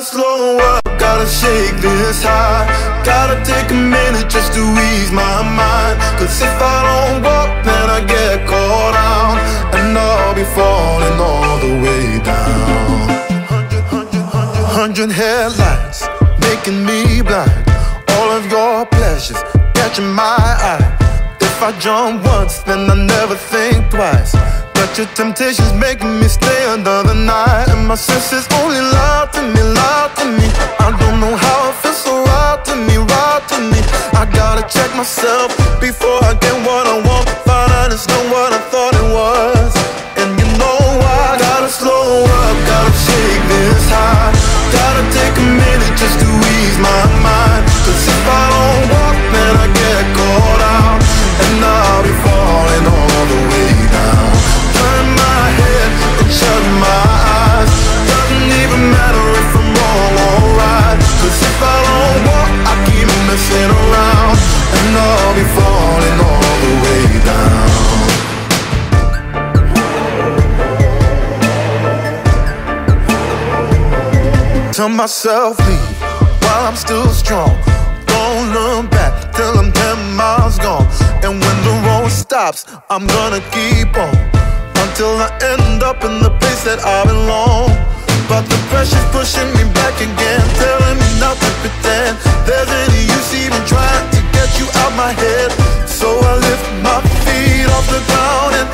Gotta slow up, gotta shake this high. Gotta take a minute just to ease my mind. Cause if I don't walk, then I get caught out, and I'll be falling all the way down. 100 headlights making me blind. All of your pleasures catching my eye. If I jump once, then I never think twice. But your temptation's making me stay another night, and my senses only lie to me, lie to me. I don't know how it feels so right to me, right to me. I gotta check myself before I get what I want. Find out it's not what I thought it was. And you know I gotta slow up, gotta shake this high. Gotta take a minute just to ease my mind. Cause if I don't walk, then I get caught out, and I'll be falling all the way down. Turn my head and shut my eyes. Doesn't even matter if I'm wrong or right. Cause if I don't walk, I keep messing around, and I'll be falling all the way down. Tell myself leave while I'm still strong. Don't look back till I'm 10 miles gone. And when the road stops, I'm gonna keep on until I end up in the place that I belong. But the pressure's pushing me back again, telling me not to pretend there's any use even trying to get you out my head. So I lift my feet off the ground and